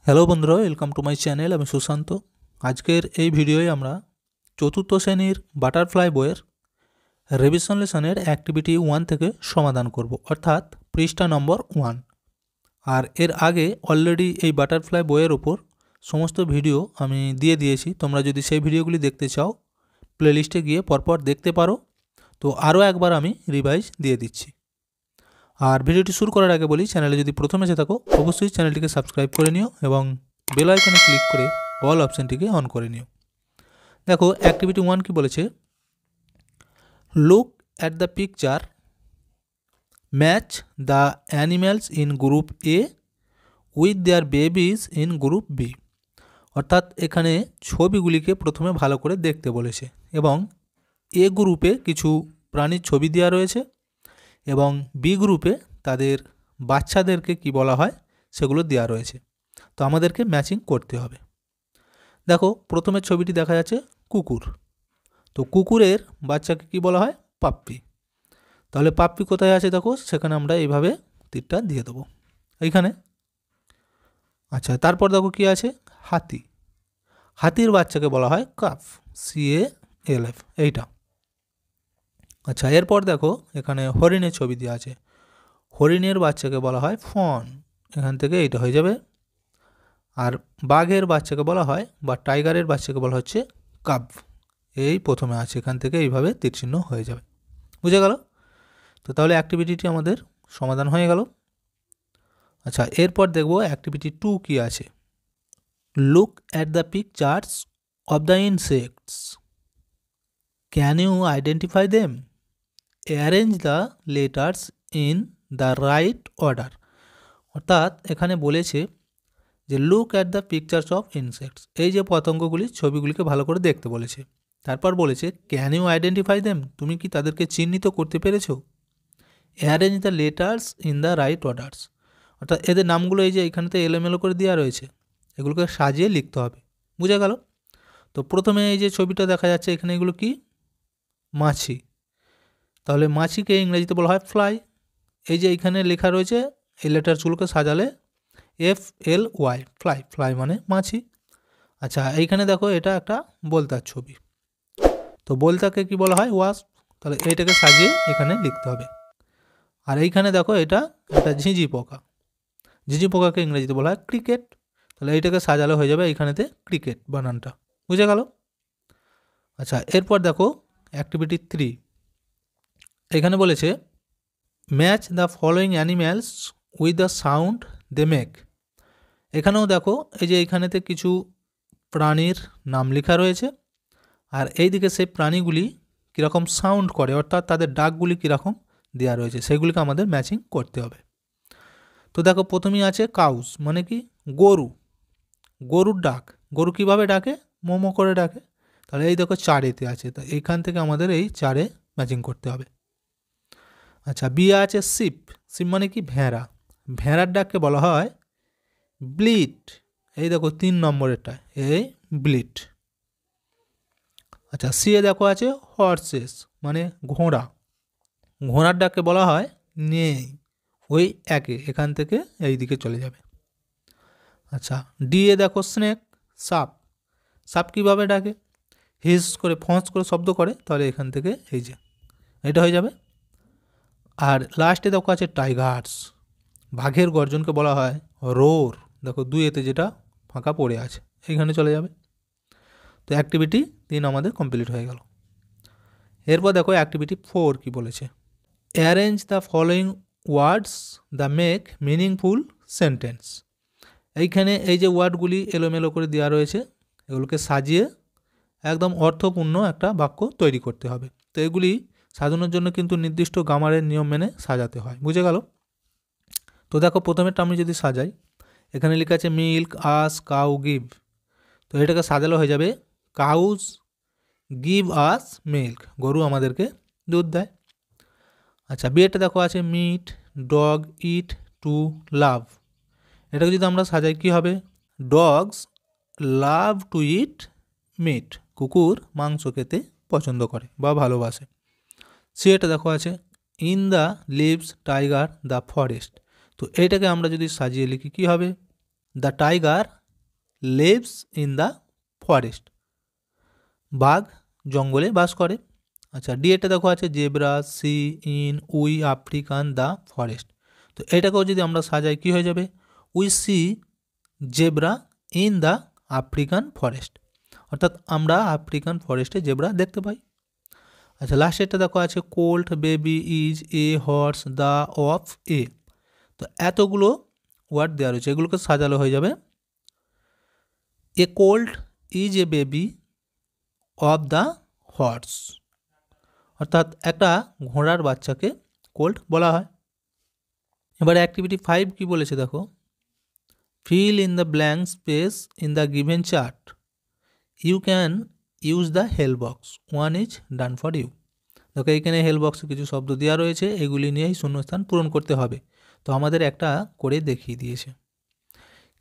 Hello বন্ধুরা, welcome to my channel. আমি সুশান্ত। আজকের এই ভিডিওয়ে আমরা চতুর্থ শ্রেণীর বাটারফ্লাই বইয়ের রিভিশন লেসনের অ্যাক্টিভিটি 1 থেকে সমাধান করব, অর্থাৎ পৃষ্ঠা নম্বর 1। আর এর আগে অলরেডি এই বাটারফ্লাই বইয়ের ওপর সমস্ত ভিডিও আমি দিয়ে দিয়েছি। তোমরা যদি সেই ভিডিওগুলি দেখতে চাও প্লেলিস্টে গিয়ে পরপর দেখতে পারো। তো আরও একবার আমি রিভাইজ দিয়ে দিচ্ছি। আর ভিডিওটি শুরু করার আগে বলি, চ্যানেলে যদি প্রথমে এসে থাকো অবশ্যই চ্যানেলটিকে সাবস্ক্রাইব করে নিও এবং বেল আইকনে ক্লিক করে অল অপশানটিকে অন করে নিও। দেখো অ্যাক্টিভিটি 1 কি বলেছে, look at the picture, match the animals in group A with their babies in group B. অর্থাৎ এখানে ছবিগুলিকে প্রথমে ভালো করে দেখতে বলেছে এবং এ গ্রুপে কিছু প্রাণীর ছবি দেওয়া রয়েছে এবং বি গ্রুপে তাদের বাচ্চাদেরকে কি বলা হয় সেগুলো দেওয়া রয়েছে। তো আমাদেরকে ম্যাচিং করতে হবে। দেখো প্রথমে ছবিটি দেখা যাচ্ছে কুকুর। তো কুকুরের বাচ্চাকে কি বলা হয়? পাপ্পি। তাহলে পাপ্পি কোথায় আছে দেখো, সেখানে আমরা এইভাবে তীরটা দিয়ে দেবো এইখানে। আচ্ছা, তারপর দেখো কি আছে, হাতি। হাতির বাচ্চাকে বলা হয় কাফ, CALF, এইটা। আচ্ছা, এরপর দেখো এখানে হরিণের ছবি দেওয়া আছে। হরিণের বাচ্চাকে বলা হয় ফন, এখান থেকে এইটা হয়ে যাবে। আর বাঘের বাচ্চাকে বলা হয় বা টাইগারের বাচ্চাকে বলা হচ্ছে কাব, এই প্রথমে আছে, এখান থেকে এইভাবে তীরচিহ্ন হয়ে যাবে। বুঝে গেল? তো তাহলে অ্যাক্টিভিটিটি আমাদের সমাধান হয়ে গেল। আচ্ছা, এরপর দেখব অ্যাক্টিভিটি 2 কি আছে। Look at the pictures of the insects, can you identify them, arrange the letters in the right order. অর্থাৎ এখানে বলেছে যে look at the pictures of insects, এই যে পতঙ্গগুলি ছবিগুলিকে ভালো করে দেখতে বলেছে। তারপর বলেছে ক্যান ইউ আইডেন্টিফাই দেম, তুমি কি তাদেরকে চিহ্নিত করতে পেরেছো। Arrange the letters in the right orders, অর্থাৎ এদের নামগুলো এই যে এখানেতে এলোমেলো করে দেওয়া রয়েছে, এগুলোকে সাজিয়ে লিখতে হবে। বুঝা গেল? তো প্রথমে এই যে ছবিটা দেখা যাচ্ছে এখানে, এগুলো কি? মাছি। তাহলে মাছিকে ইংরেজিতে বলা হয় ফ্লাই। এই যে এখানে লেখা রয়েছে, এই লেটারসগুলোকে সাজালে FLY, ফ্লাই। ফ্লাই মানে মাছি। আচ্ছা, এইখানে দেখো এটা একটা বলতার ছবি। তো বলতাকে কি বলা হয়? ওয়াস্প। তাহলে এইটাকে সাজিয়ে এখানে লিখতে হবে। আর এইখানে দেখো এটা একটা ঝিঁঝি পোকা। ঝিঁঝি পোকাকে ইংরেজিতে বলা হয় ক্রিকেট। তাহলে এইটাকে সাজালে হয়ে যাবে এইখানেতে ক্রিকেট বানানটা। বুঝে গেল? আচ্ছা, এরপর দেখো অ্যাক্টিভিটি 3। এখানে বলেছে match the following animals with the sound they make. এখানেও দেখো এই যে এইখানেতে কিছু প্রাণীর নাম লেখা রয়েছে, আর এইদিকে সেই প্রাণীগুলি কীরকম সাউন্ড করে, অর্থাৎ তাদের ডাকগুলি কীরকম দেওয়া রয়েছে, সেগুলিকে আমাদের ম্যাচিং করতে হবে। তো দেখো প্রথমেই আছে কাউস, মানে কি? গরু। গরুর ডাক, গরু কিভাবে ডাকে? মোমো করে ডাকে। তাহলে এই দেখো চারেতে আছে, তো এইখান থেকে আমাদের এই চারে ম্যাচিং করতে হবে। আচ্ছা, বিয়ে আছে শিপ। শিপ মানে কি? ভেড়া। ভেড়ার ডাককে বলা হয় ব্লিট। এই দেখো 3 নম্বরেরটা, এই ব্লিট। আচ্ছা, সিয়ে দেখো আছে হর্সেস, মানে ঘোড়া। ঘোড়ার ডাককে বলা হয় নেই, ওই একে, এখান থেকে এই দিকে চলে যাবে। আচ্ছা, ডিএ দেখো স্নেক, সাপ। সাপ কীভাবে ডাকে? হিস করে ফোঁস করে শব্দ করে, তাহলে এখান থেকে এই যে এটা হয়ে যাবে। আর লাস্টে দেখো আছে টাইগার্স। বাঘের গর্জনকে বলা হয় রোর। দেখো 2 যেটা ফাঁকা পড়ে আছে, এইখানে চলে যাবে। তো অ্যাক্টিভিটি 3 আমাদের কমপ্লিট হয়ে গেল। এরপর দেখো অ্যাক্টিভিটি 4 কি বলেছে। Arrange the following words the make meaningful sentence. এইখানে এই যে ওয়ার্ডগুলি এলোমেলো করে দেওয়া রয়েছে, এগুলোকে সাজিয়ে একদম অর্থপূর্ণ একটা বাক্য তৈরি করতে হবে। তো এগুলি সাজানোর জন্য কিন্তু নির্দিষ্ট গ্রামারের নিয়ম মেনে সাজাতে হয়। বুঝে গেল? তো দেখো প্রথমেরটা আমি যদি সাজাই, এখানে লেখা আছে মিল্ক আস কাউ গিভ। তো এটাকে সাজালো হয়ে যাবে কাউজ গিভ আস মিল্ক, গরু আমাদেরকে দুধ দেয়। আচ্ছা, বিয়েটা দেখো আছে মিট ডগ ইট টু লাভ। এটাকে যদি আমরা সাজাই কী হবে? Dogs love to it meet, কুকুর মাংস খেতে পছন্দ করে বা ভালোবাসে। সিয়েটা দেখো আছে in the lives tiger the forest. তো এইটাকে আমরা যদি সাজিয়ে লিখি কী হবে? The tiger lives in the forest. বাঘ জঙ্গলে বাস করে। আচ্ছা, ডি এটা দেখো আছে zebra see in we African the forest. তো এটাকেও যদি আমরা সাজাই কি হয়ে যাবে? We see zebra in the African forest, অর্থাৎ আমরা আফ্রিকান ফরেস্টে জেব্রা দেখতে পাই। আচ্ছা, লাস্টেরটা দেখো আছে colt baby is a horse the of a. তো এতগুলো ওয়ার্ড দেওয়া রয়েছে, এগুলোকে সাজালো হয়ে যাবে a colt is a baby of the horse, অর্থাৎ একটা ঘোড়ার বাচ্চাকে কোল্ট বলা হয়। এবারে অ্যাক্টিভিটি 5 কি বলেছে দেখো, fill in the blank space in the given chart, you can use the help box, one is done for you. দেখো এইখানে হেল্প বক্সে কিছু শব্দ দেওয়া রয়েছে, এগুলি নিয়েই শূন্যস্থান পূরণ করতে হবে। তো আমাদের একটা করে দেখিয়ে দিয়েছে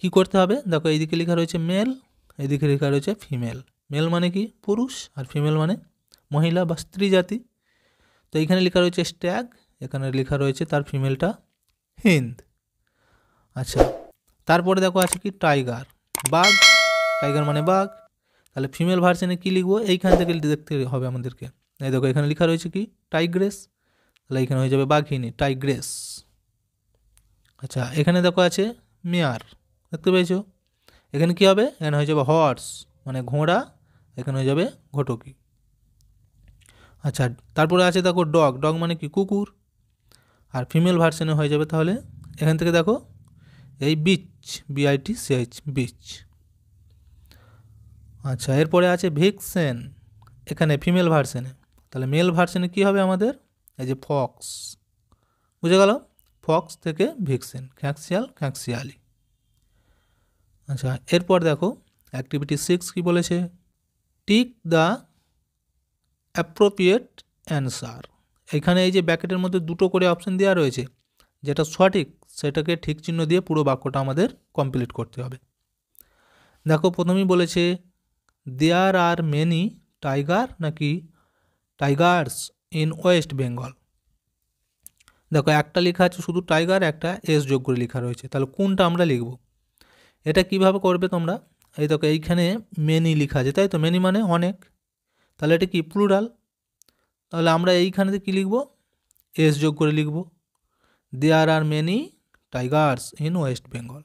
কি করতে হবে। দেখো এইদিকে লেখা রয়েছে মেল, এইদিকে লেখা রয়েছে ফিমেল। মেল মানে কি পুরুষ, আর ফিমেল মানে মহিলা বা স্ত্রী জাতি। তো এইখানে লেখা রয়েছে স্ট্যাগ, এখানে লেখা রয়েছে তার ফিমেলটা হিন্দ। আচ্ছা, তারপরে দেখো আছে কি টাইগার, বাঘ, টাইগার মানে বাঘ। তাহলে ফিমেল ভার্সনে কি লিখবো, এইখান থেকে দেখতে হবে আমাদেরকে। এই দেখো এখানে লেখা রয়েছে কি টাইগ্রেস, তাহলে এখানে হয়ে যাবে বাঘিনী, টাইগ্রেস। আচ্ছা, এখানে দেখো আছে মেয়ার, দেখতে পেয়েছো, এখানে কি হবে, এখানে হয়ে যাবে হর্স মানে ঘোড়া, এখানে হয়ে যাবে ঘটকি। আচ্ছা, তারপরে আছে দেখো ডগ, ডগ মানে কি কুকুর, আর ফিমেল ভার্সনে হয়ে যাবে তাহলে এখান থেকে দেখো এই বিচ, BITCH বিচ। আচ্ছা, এরপরে আছে ভিক্সেন, এখানে ফিমেল ভার্সনে, তাহলে মেল ভার্সনে কি হবে আমাদের, এই যে ফক্স, বুঝে গেল, ফক্স থেকে ভিক্সেন, খ্যাঁকশিয়াল খ্যাঁকশিয়ালি। আচ্ছা, এরপর দেখো অ্যাক্টিভিটি 6 কি বলেছে, টিক দ্য অ্যাপ্রোপ্রিয়েট অ্যান্সার। এখানে এই যে ব্যাকেটের মধ্যে দুটো করে অপশন দেওয়া রয়েছে, যেটা সঠিক সেটাকে ঠিক চিহ্ন দিয়ে পুরো বাক্যটা আমাদের কমপ্লিট করতে হবে। দেখো প্রথমেই বলেছে দেয়ার আর মেনি টাইগার নাকি টাইগার্স ইন ওয়েস্ট বেঙ্গল। দেখো একটা লেখা আছে শুধু টাইগার, একটা এস যোগ করে লেখা রয়েছে, তাহলে কোনটা আমরা লিখব, এটা কিভাবে করবে তোমরা। এই দেখো এইখানে মেনি লেখা আছে, তাই তো, মেনি মানে অনেক, তাহলে এটা কি প্লুরাল, তাহলে আমরা এইখানেতে কি লিখব, এস যোগ করে লিখব, there are many tigers in West Bengal,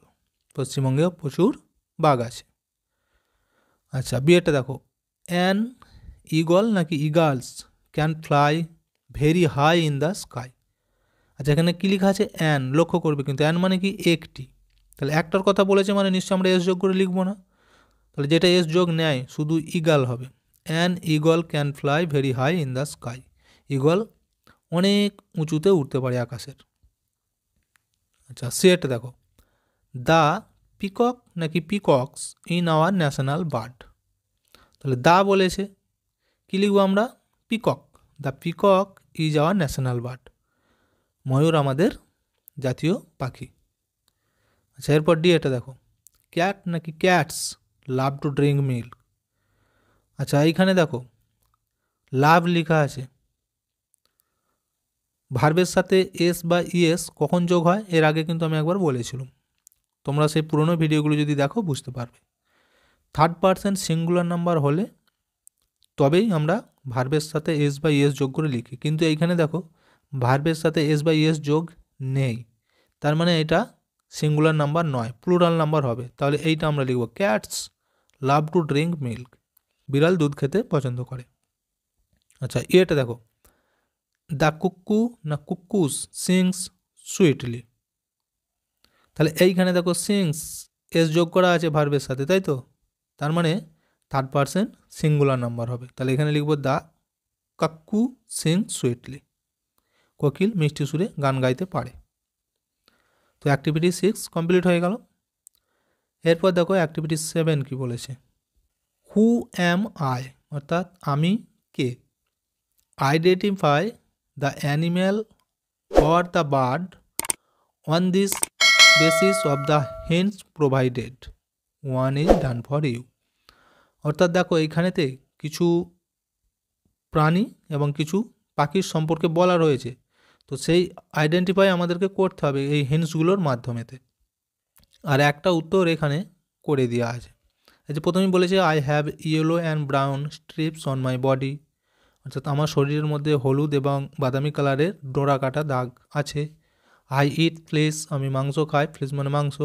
পশ্চিমবঙ্গেও প্রচুর বাঘ আছে। আচ্ছা, বিয়েটা দেখো অ্যান ইগল নাকি eagles can fly very high in the sky. আচ্ছা, এখানে কী লেখা আছে অ্যান, লক্ষ্য করবে কিন্তু অ্যান মানে কি একটি, তাহলে একটার কথা বলেছে মানে নিশ্চয়ই আমরা এস যোগ করে লিখবো না, তাহলে যেটা এস যোগ নেয় শুধু ইগাল হবে, an eagle can fly very high in the sky, eagle অনেক উঁচুতে উঠতে পারে আকাশের। আচ্ছা, সেটা দেখো দ্য পিকক নাকি peacocks in our national bird, তাহলে দা বলেছে, কী লিখবো আমরা, peacock, the peacock is our national bird, ময়ূর আমাদের জাতীয় পাখি। আচ্ছা, এরপর ডি এটা দেখো ক্যাট নাকি cats love to drink milk. আচ্ছা, এইখানে দেখো লাভ লেখা আছে, ভার্বের সাথে এস বা ইএস কখন যোগ হয় এর আগে কিন্তু আমি একবার বলেছিলাম, তোমরা সেই পুরনো ভিডিওগুলো যদি দেখো বুঝতে পারবে। থার্ড পারসন সিঙ্গুলার নাম্বার হলে তবেই আমরা ভার্বের সাথে এস বা ইএস যোগ করে লিখি, কিন্তু এইখানে দেখো ভার্বের সাথে এস বা ইএস যোগ নেই, তার মানে এটা সিঙ্গুলার নাম্বার নয়, প্লুরাল নাম্বার হবে, তাহলে এইটা আমরা লিখব cats love to drink milk, বিড়াল দুধ খেতে পছন্দ করে। আচ্ছা, এটা দেখো দ্য কুক্কু না কুক্কুস সিংস সুইটলি, তাহলে এইখানে দেখো সিংস এস যোগ করা আছে ভার্বের সাথে, তাই তো, তার মানে থার্ড পারসন সিঙ্গুলার নাম্বার হবে, তাহলে এখানে লিখব দ্য কাক্কু সিং সুইটলি, কোকিল মিষ্টি সুরে গান গাইতে পারে। তো অ্যাক্টিভিটি 6 কমপ্লিট হয়ে গেল। এরপর দেখো অ্যাক্টিভিটি 7 কি বলেছে, হু অ্যাম আই, অর্থাৎ আমি কে, identify the animal or the bird on this basis of the hints provided, one is done for you. অর্থাৎ দেখো এইখানেতে কিছু প্রাণী এবং কিছু পাখির সম্পর্কে বলা রয়েছে, তো সেই আইডেন্টিফাই আমাদেরকে করতে হবে এই হিন্টসগুলোর মাধ্যমেতে। আর একটা উত্তর এখানে করে দেওয়া আছে। এই যে প্রথমেই বলেছে I have yellow and brown strips on my body, অর্থাৎ আমার শরীরের মধ্যে হলুদ এবং বাদামি কালারের ডোরা কাটা দাগ আছে। আই ইট ফ্লেশ, আমি মাংস খাই, ফ্লেশ মানে মাংস।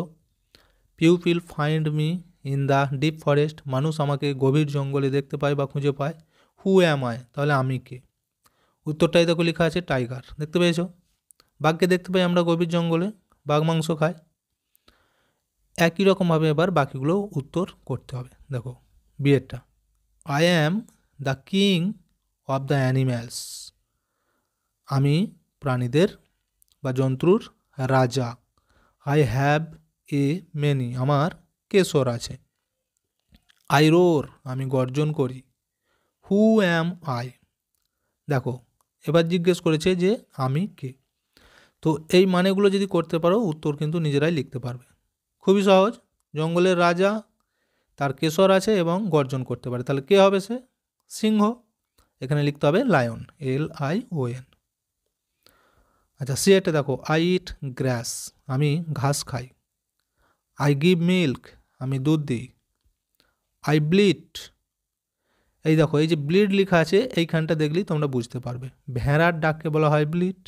People find me in the deep forest, মানুষ আমাকে গভীর জঙ্গলে দেখতে পায় বা খুঁজে পায়। হু অ্যাম আই, তাহলে আমি কে? উত্তরটাই দেখো লেখা আছে টাইগার, দেখতে পেয়েছো? বাঘকে দেখতে পাই আমরা গভীর জঙ্গলে, বাঘ মাংস খায়। একই রকমভাবে এবার বাকিগুলো উত্তর করতে হবে। দেখো বিয়েরটা, I am the king of the animals, আমি প্রাণীদের বা জন্তুর রাজা। আই হ্যাভ এ মেনি, আমার কেশর আছে। আই রোর, আমি গর্জন করি। হু অ্যাম আই, দেখো এবার জিজ্ঞেস করেছে যে আমি কে। তো এই মানেগুলো যদি করতে পারো উত্তর কিন্তু নিজেরাই লিখতে পারবে, খুবই সহজ। জঙ্গলের রাজা, তার কেশর আছে এবং গর্জন করতে পারে, তাহলে কে হবে সে? সিংহ। এখানে লিখতে হবে লায়ন, LION। আচ্ছা সি এটা দেখো, আই ইট গ্রাস, আমি ঘাস খাই। আই গিভ মিল্ক, আমি দুধ দিই। আই ব্লিড, এই দেখো এই যে ব্লিড লেখা আছে এইখানটা দেখলেই তোমরা বুঝতে পারবে, ভেড়ার ডাককে বলা হয় ব্লিড,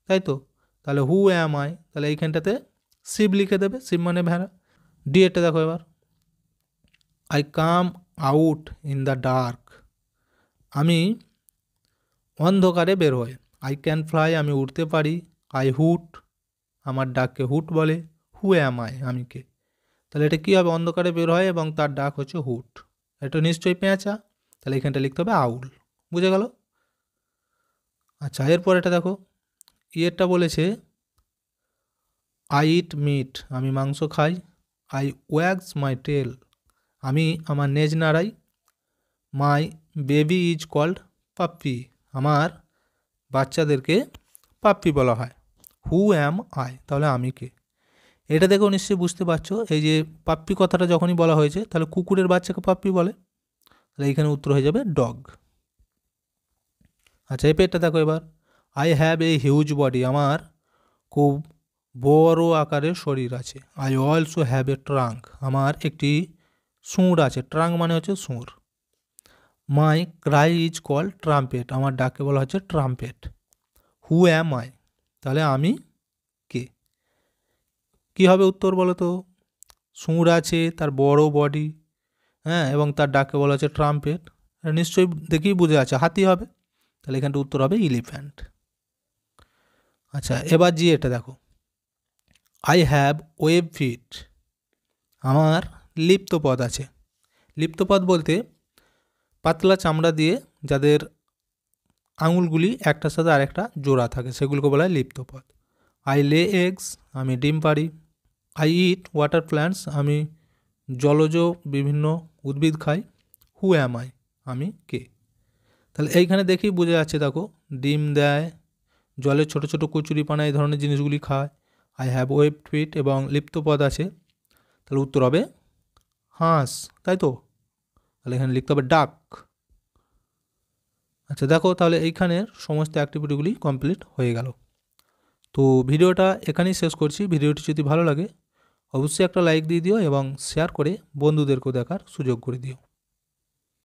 তাই তো? তাহলে হু অ্যাম আই, তাহলে এইখানটাতে শিব লিখে দেবে, শিব মানে ভেড়া। ডি এটা দেখো এবার, I come out in the dark, আমি অন্ধকারে বের হই। আই ক্যান ফ্লাই, আমি উড়তে পারি। আই হুট, আমার ডাককে হুট বলে। হু অ্যাম আই, আমি কে? তাহলে এটা কী হবে? অন্ধকারে বের হয় এবং তার ডাক হচ্ছে হুট, এটা নিশ্চয়ই পেঁচা, তাহলে এখানটা লিখতে হবে আউল, বুঝে গেল? আচ্ছা এরপর এটা দেখো, ইয়েরটা বলেছে আই ইট মিট, আমি মাংস খাই। আই ওয়াগস মাই টেল, আমি আমার নেজ নাড়াই। My baby is called puppy, আমার বাচ্চাদেরকে পাপ্পি বলা হয়। হু অ্যাম আই, তাহলে আমি কে? এটা দেখেও নিশ্চয়ই বুঝতে পারছো, এই যে পাপ্পি কথাটা যখনই বলা হয়েছে তাহলে কুকুরের বাচ্চাকে পাপ্পি বলে, তাহলে এইখানে উত্তর হয়ে যাবে ডগ। আচ্ছা এই পেটটা দেখো এবার, I have a huge body, আমার খুব বড় আকারের শরীর আছে। I also have a trunk, আমার একটি সুঁড় আছে, ট্রাঙ্ক মানে হচ্ছে সুঁড়। মাই ক্রাই ইজ কল্ড ট্রাম্পেট, আমার ডাকে বলা হচ্ছে ট্রাম্পেট। হু অ্যাম আই, তাহলে আমি কে? কী হবে উত্তর বলো তো? সুঁড় আছে, তার বড় বডি, হ্যাঁ, এবং তার ডাকে বলা হচ্ছে ট্রাম্পেট, নিশ্চয়ই দেখেই বুঝে আছে হাতি হবে, তাহলে এখানটা উত্তর হবে ইলিফ্যান্ট। আচ্ছা এবার জি এটা দেখো, আই হ্যাভ ওয়েব ফিট, আমার লিপ্ত পদ আছে। লিপ্ত পদ বলতে পাতলা চামড়া দিয়ে যাদের আঙুলগুলি একটার সাথে আরেকটা জোড়া থাকে সেগুলোকে বলা হয় লিপ্ত পদ। আই লে এগস, আমি ডিম পারি। আই ইট ওয়াটার প্ল্যান্টস, আমি জলজ বিভিন্ন উদ্ভিদ খাই। হু অ্যাম আই, আমি কে? তাহলে এইখানে দেখেই বোঝা যাচ্ছে, দেখো ডিম দেয়, জলের ছোট ছোট কচুরিপানা এই ধরনের জিনিসগুলি খায়। আই হ্যাভ ওয়েব ফিট এবং লিপ্ত পদ আছে, তাহলে উত্তর হবে হাঁস, তাই তো? তাহলে এখানে লিখতে হবে ডাক। আচ্ছা দেখো তাহলে এইখানের সমস্ত অ্যাক্টিভিটিগুলি কমপ্লিট হয়ে গেল। তো ভিডিওটা এখানেই শেষ করছি। ভিডিওটি যদি ভালো লাগে অবশ্যই একটা লাইক দিয়ে দিও এবং শেয়ার করে বন্ধুদেরকেও দেখার সুযোগ করে দিও।